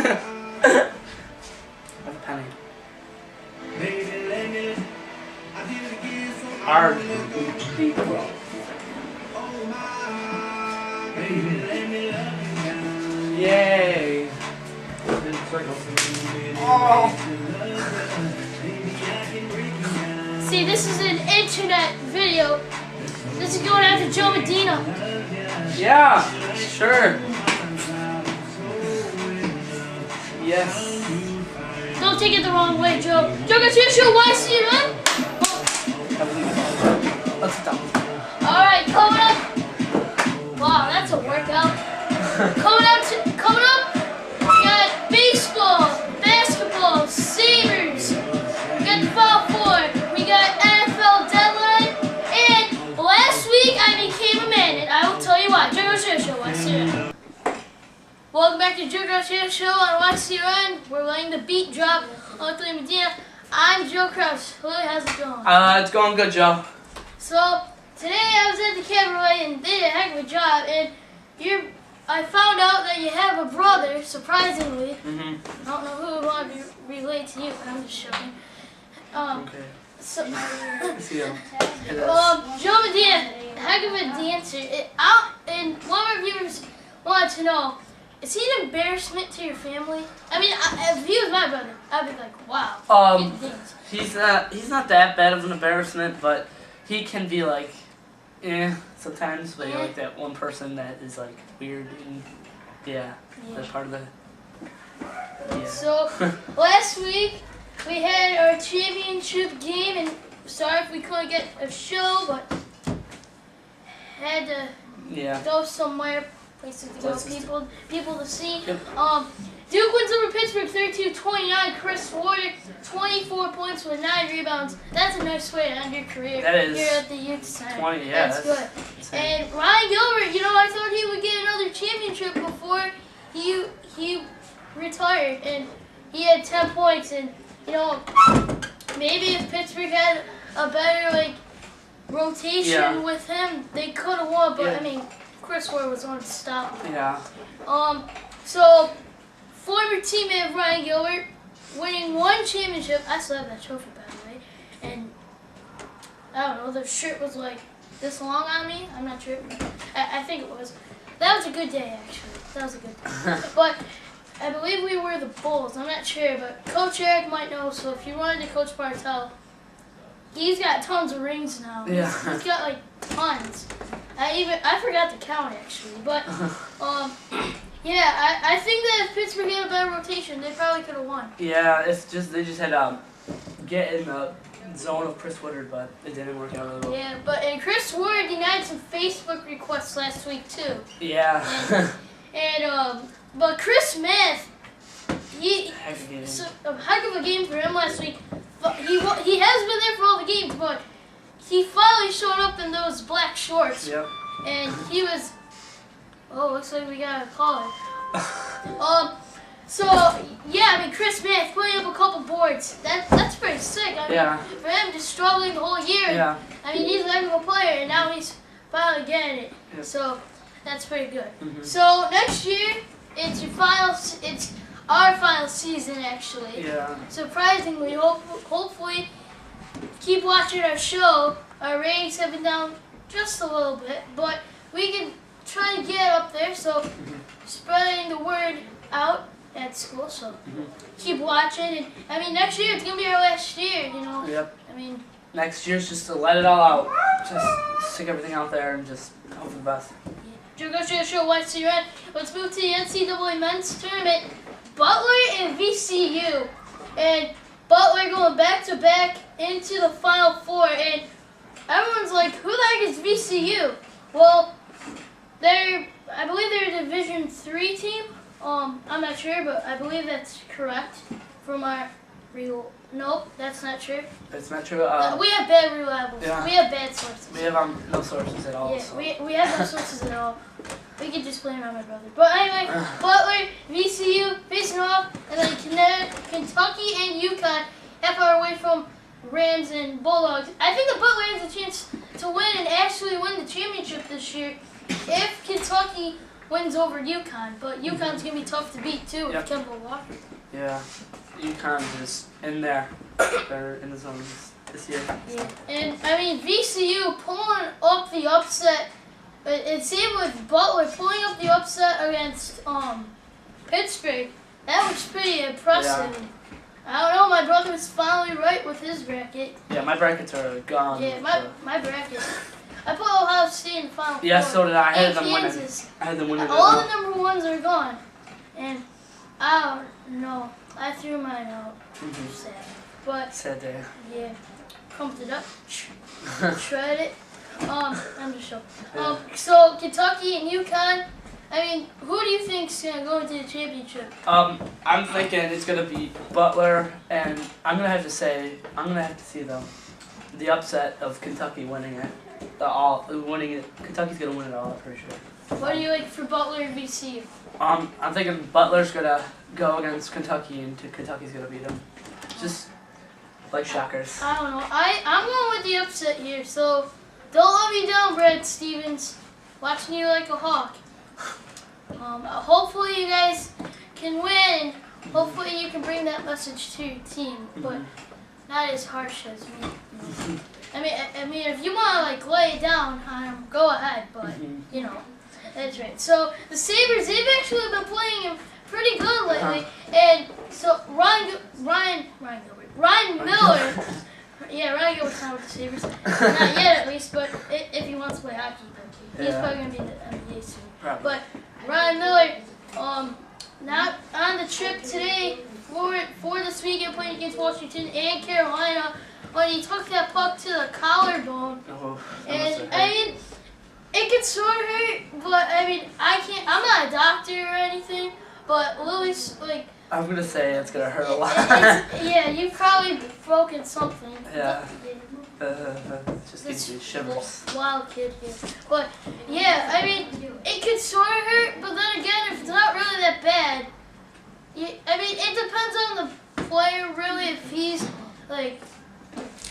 Have a penny. Hard. Yay! Oh. See, this is an internet video. This is going out to Joe Medina. Yeah, sure. Yes. Don't take it the wrong way, Joe. Joe, got your show. Why see you, man? Let's stop. Alright, coming up. Wow, that's a workout. coming up, we got baseball, basketball, Sabres. We got the Final Four. We got NFL deadline. And last week I became a man, and I will tell you why. Joe Garcia Show, YCRN. Welcome back to Joe Garcia Show on YCRN. We're letting the beat drop on Lou Medina. I'm Joe Kraus. Lou, how's it going? It's going good, Joe. So today I was at the cabaret and they did a heck of a job. And I found out that you have a brother, surprisingly. I don't know who would want to relate to you, but I'm just joking. Okay. So, See you. Joe Medina, heck of a dancer. And one of our viewers wanted to know, is he an embarrassment to your family? I mean, if he was my brother, I'd be like, wow. He's not that bad of an embarrassment, but he can be like, sometimes. But you're like that one person that is like weird and that's part of the. Yeah. So last week we had our championship game, and sorry if we couldn't get a show, but had to go somewhere. Places to go, people to see. Yep. Duke wins over Pittsburgh 32-29. Chris Warder, 24 points with 9 rebounds. That's a nice way to end your career. That is. Here at the Youth Center. 20, that's good. Insane. And Ryan Gilbert, I thought he would get another championship before he retired, and he had 10 points. And maybe if Pittsburgh had a better rotation with him, they could have won. But I mean, Chris Ward was unstoppable. Yeah. So former teammate of Ryan Gilbert, winning 1 championship. I still have that trophy, by the way. And I don't know, the shirt was like this long on me. I'm not sure. I think it was. That was a good day, actually. That was a good day. But I believe we were the Bulls. I'm not sure, but Coach Eric might know. So if you wanted to coach Bartel, he's got tons of rings now. Yeah. He's got like tons. I forgot to count actually, but I think that if Pittsburgh had a better rotation, they probably could have won. Yeah, they just had to get in the zone of Chris Woodard, but it didn't work out really well. Yeah, and Chris Ward denied some Facebook requests last week too. Yeah. But Chris Smith, heck of a game. a heck of a game for him last week. But he has been there for all the games, but he finally showed up in those black shorts. Yep. And he was. Oh, looks like we got a caller. Chris Smith putting up a couple boards. That's pretty sick. I mean, for him just struggling the whole year. Yeah. I mean, he's a heck of a player, and now he's finally getting it. Yep. So that's pretty good. So next year, it's our final season actually. Yeah. Surprisingly, hopefully, keep watching our show. Our ratings have been down just a little bit, but we can try to get up there. So spreading the word out at school. So keep watching, and I mean, next year it's gonna be our last year. Yep. I mean, next year's just to let it all out. Just stick everything out there and just hope for the best. Joe Garcia Show, YCRN. Let's move to the NCAA men's tournament. Butler and VCU, and Butler going back to back into the Final Four, and everyone's like, who the heck is VCU? Well, I believe they're a Division III team. I'm not sure, but I believe that's correct from our Nope, that's not true. It's not true. We have bad reliables. Yeah. We have bad sources. We have no sources at all. Yeah, so. we have no sources at all. We could just blame it on my brother. But anyway, Butler, VCU facing off, and then Kentucky and UConn half hour away from Rams and Bulldogs. I think the Butler has a chance to win and actually win the championship this year if Kentucky wins over UConn, but UConn's gonna be tough to beat too Yep. with Kemba Walker. Yeah, UConn is in there. They're in the zone this year. Yeah, and I mean VCU pulling up the upset. It seemed with Butler pulling up the upset against Pittsburgh. That was pretty impressive. Yeah. I don't know. My brother was finally right with his bracket. Yeah, my brackets are gone. Yeah, my bracket. I put Ohio State in the Final Four. Yeah, so did I. I had And them winning. Kansas. I had them winning. All the number ones are gone, and I don't know. I threw mine out. Sad, but Sad day. yeah, pumped it up, shredded it. I'm just joking. So Kentucky and UConn. I mean, who do you think's gonna go into the championship? I'm thinking it's gonna be Butler, and I'm gonna have to see the upset of Kentucky winning it. Winning it. Kentucky's gonna win it all, I'm pretty sure. What do you like for Butler and VCU? I'm thinking Butler's gonna go against Kentucky, and Kentucky's gonna beat them. Just like shockers. I don't know. I'm going with the upset here, so don't let me down, Brad Stevens. Watching you like a hawk. Hopefully you guys can win. Hopefully you can bring that message to your team, but not as harsh as me. I mean, if you want to like lay it down on them, go ahead. But you know, that's right. So the Sabres, they've actually been playing pretty good lately, and so Ryan Miller. Yeah, Ryan Gilbert's not with the Sabres. Not yet, at least, but if he wants to play hockey, then he's probably going to be in the NBA soon. Probably. But Ryan Miller, not on the trip today for this weekend playing against Washington and Carolina, when he took that puck to the collarbone. And, I mean, it could sort of hurt, but, I mean, I'm not a doctor or anything, but Louis, like, I'm gonna say it's gonna hurt a lot. Yeah, you've probably broken something. Yeah. Just gives me shivers. Wild kid here. But, yeah, I mean, it could sort of hurt, but then again, if it's not really that bad, I mean, it depends on the player, really, if he's, like,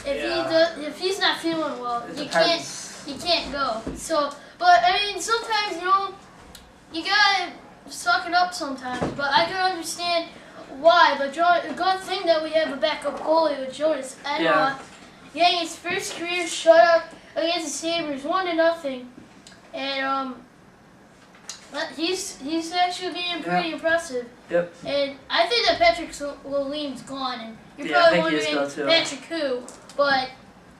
if he's not feeling well, you can't go. So, but, I mean, sometimes, you gotta suck it up sometimes, but I can understand why. But a good thing that we have a backup goalie with Jonas Enroth getting his first career shutout against the Sabres, 1-0, and he's actually being pretty impressive. Yep. And I think that Patrick Lallime's gone, and you're probably wondering Patrick who, but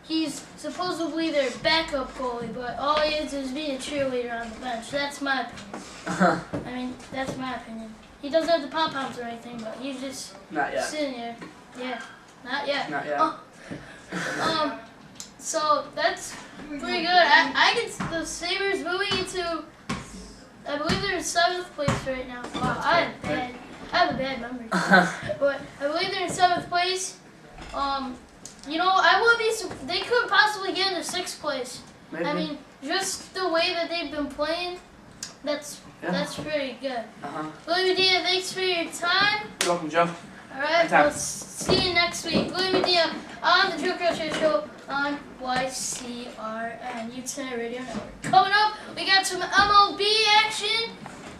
he's supposedly their backup goalie, but all he is being a cheerleader on the bench. That's my opinion. I mean, that's my opinion. He doesn't have the pom-poms or anything, but he's just sitting there. Yeah, not yet. Not yet. So that's pretty good. I get the Sabres moving into, I believe they're in 7th place right now. Wow, I have a bad memory. But I believe they're in 7th place. I would be. They could possibly get into 6th place. Maybe. I mean, just the way that they've been playing, that's pretty good. Lou Medina, thanks for your time. You're welcome, Joe. All right, we'll see you next week. Lou Medina on the Joe Kraus Show on YCRN, Utah Radio Network. Coming up, we got some MLB action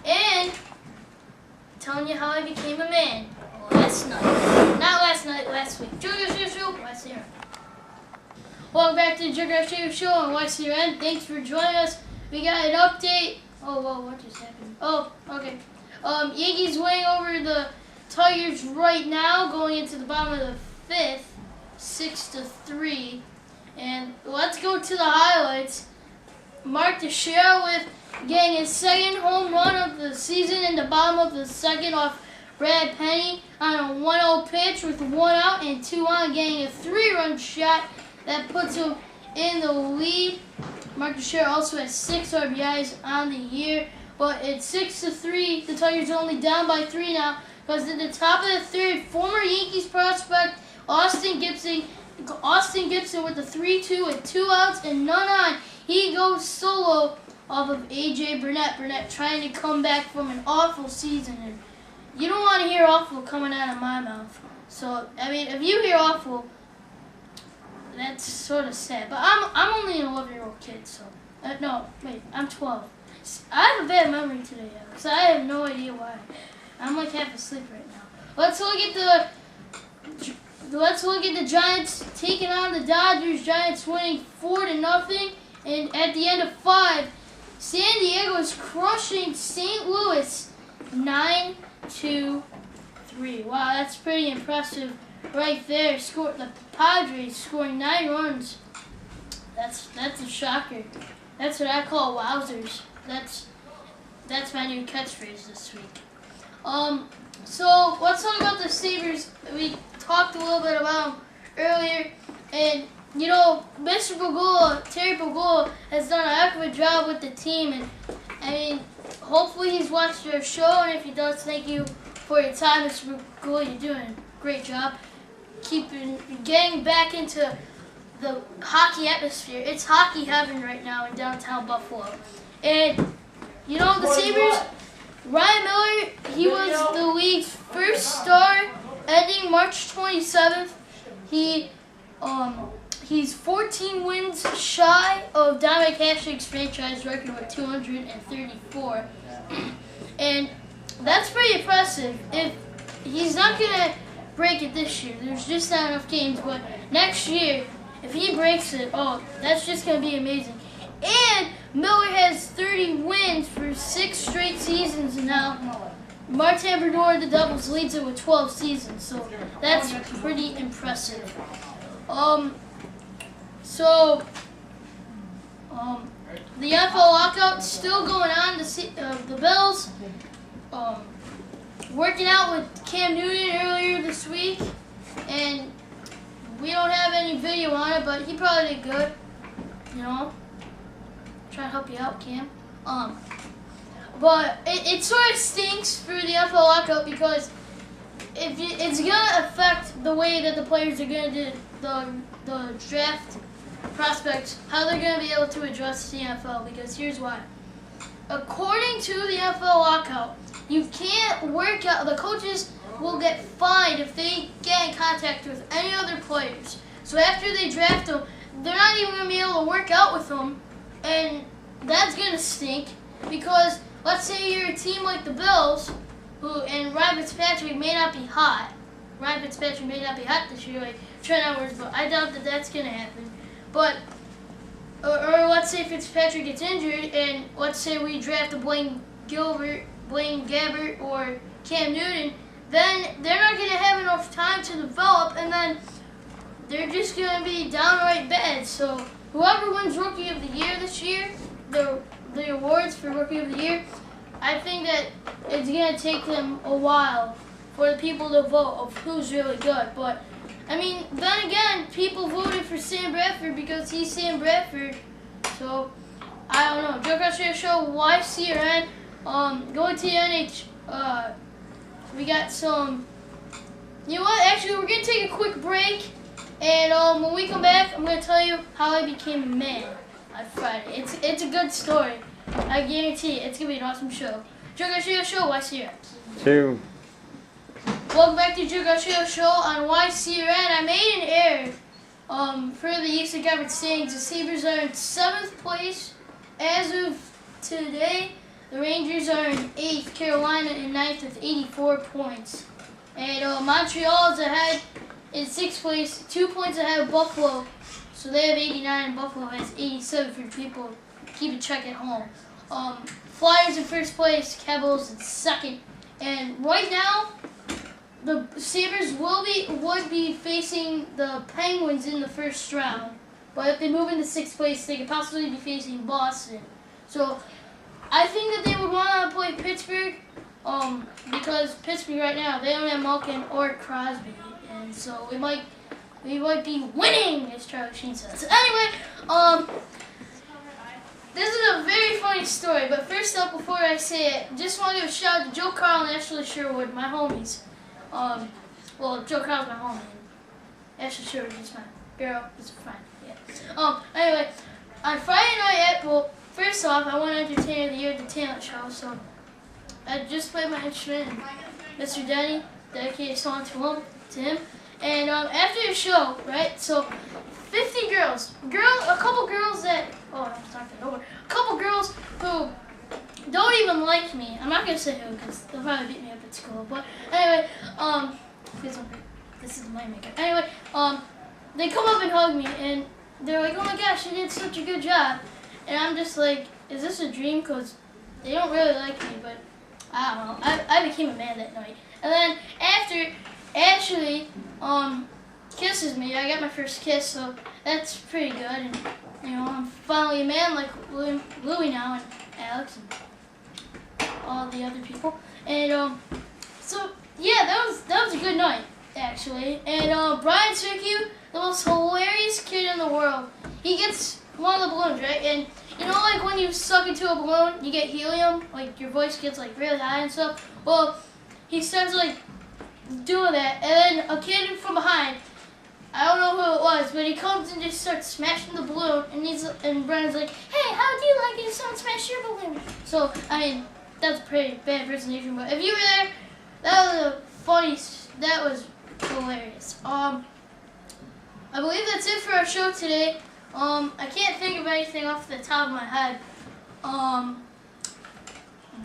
and telling you how I became a man. Last week. Joe Kraus Show, YCRN. Welcome back to the Joe Kraus Show on YCRN. Thanks for joining us. We got an update. Oh, whoa, what just happened? Oh, okay. Yankees winning over the Tigers right now, going into the bottom of the 5th, 6-3. And let's go to the highlights. Mark Teixeira with getting his 2nd home run of the season in the bottom of the 2nd off Brad Penny on a 1-0 pitch with 1 out and 2 on, getting a 3-run shot that puts him in the lead. Mark Teixeira also has 6 RBIs on the year, but it's 6-3. The Tigers are only down by 3 now, because at the top of the 3rd, former Yankees prospect Austin Gibson with the 3-2 with 2 outs and none on. He goes solo off of AJ Burnett. Burnett trying to come back from an awful season, and you don't want to hear awful coming out of my mouth. So I mean, if you hear awful, that's sort of sad. But I'm only an 11-year-old kid, so no, wait, I'm 12. I have a bad memory today, Alex. I have no idea why. I'm like half asleep right now. Let's look at the Giants taking on the Dodgers. Giants winning 4-0, and at the end of 5, San Diego is crushing St. Louis 9-3. Wow, that's pretty impressive right there. The Padres scoring 9 runs. That's a shocker. That's what I call wowzers. That's my new catchphrase this week. So let's talk about the Sabres. We talked a little bit about them earlier, and you know, Mr. Terry Pagula has done a heck of a job with the team, and I mean, hopefully he's watched your show, and if he does, thank you for your time, Mr. Pagula. You're doing a great job getting back into the hockey atmosphere. It's hockey heaven right now in downtown Buffalo, and you know, the Sabres. Ryan Miller, he was the league's first star, ending March 27th. He's 14 wins shy of Dominic Hasek's franchise record with 234, and that's pretty impressive. If he's not gonna break it this year, there's just not enough games. But next year, if he breaks it, oh, that's just gonna be amazing. And Miller has 30 wins for 6 straight seasons now. Martin Brodeur, the Devils, leads it with 12 seasons, so that's pretty impressive. The NFL lockout's still going on. The Bills working out with Cam Newton earlier this week, and we don't have any video on it, but he probably did good, you know. Trying to help you out, Cam. But it sort of stinks for the NFL lockout because it's gonna affect the way that the players are gonna do the draft prospects, how they're gonna be able to adjust to the NFL. Because here's why. According to the NFL lockout, you can't work out. The coaches will get fined if they get in contact with any other players. So after they draft them, they're not even gonna be able to work out with them. And that's going to stink because let's say you're a team like the Bills, and Ryan Fitzpatrick may not be hot. Ryan Fitzpatrick may not be hot this year like Trent Edwards, but I doubt that that's going to happen. But, or let's say Fitzpatrick gets injured, and let's say we draft a Blaine Gabbert, or Cam Newton, then they're not going to have enough time to develop, and then they're just going to be downright bad. So whoever wins Rookie of the Year this year, the awards for Rookie of the Year, I think that it's going to take them a while for the people to vote of who's really good. But, I mean, then again, people voted for Sam Bradford because he's Sam Bradford. So, I don't know. Joe Kraus Show, YCRN. Going to the NH, we got some, you know what, actually, we're going to take a quick break. And when we come back, I'm going to tell you how I became a man on Friday. It's a good story. I guarantee it's going to be an awesome show. Joe Garcia Show, YCRN. 2. Welcome back to Joe Garcia Show on YCRN. I made an error for the Eastern Conference standings. The Sabres are in 7th place as of today. The Rangers are in 8th, Carolina in 9th with 84 points. And Montreal is ahead in 6th place, 2 points ahead of Buffalo. So they have 89 and Buffalo has 87 for people keeping check at home. Flyers in 1st place, Capitals in 2nd. And right now, the Sabres would be facing the Penguins in the 1st round. But if they move into 6th place, they could possibly be facing Boston. So I think that they would want to play Pittsburgh because Pittsburgh right now, they don't have Malkin or Crosby. And so we might be winning, as Charlie Sheen says. So anyway, this is a very funny story. But first up, before I say it, just want to give a shout out to Joe Kraus and Ashley Sherwood, my homies. Well, Joe Kraus, my homie. Ashley Sherwood is my girl. It's a friend. Yeah. Anyway, on Friday night, first off, I won Entertainer of the Year at the talent show. So I just played my instrument, and Mr. Denny dedicated a song to him. And after the show, right, so 50 girls, a couple girls who don't even like me. I'm not gonna say who because they'll probably beat me up at school. But anyway, please don't. This is my makeup. Anyway, they come up and hug me and they're like, "Oh my gosh, you did such a good job." And I'm just like, "Is this a dream?" Because they don't really like me, but I don't know. I became a man that night. And then after Ashley kisses me, I got my first kiss, so that's pretty good. And you know, I'm finally a man like Louie now and Alex and all the other people. And so yeah, that was a good night actually. And Brian Sirku, the most hilarious kid in the world. He gets one of the balloons, right? And you know, like when you suck into a balloon, you get helium, like your voice gets like really high and stuff. Well, he starts like doing that, and then a kid from behind, I don't know who it was, but he comes and just starts smashing the balloon, and Brian's like, "Hey, how do you like it if someone smashed your balloon?" So I mean, that's a pretty bad impersonation, but if you were there, that was hilarious. I believe that's it for our show today. I can't think of anything off the top of my head.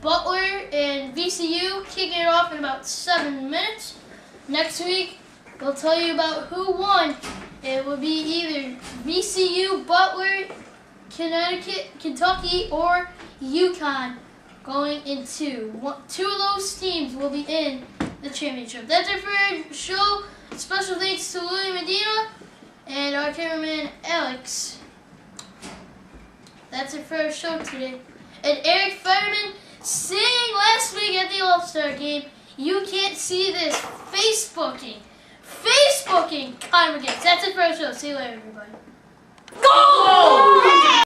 Butler and VCU kicking it off in about 7 minutes. Next week, we'll tell you about who won. It will be either VCU, Butler, Kentucky, or UConn going into. Two of those teams will be in the championship. That's it for our show. Special thanks to Lou Medina and our cameraman Alex. That's it for our show today. And Eric Fetterman sang last week at the All-Star game. You can't see this. Facebooking congregants. That's it for our show. See you later, everybody. Go!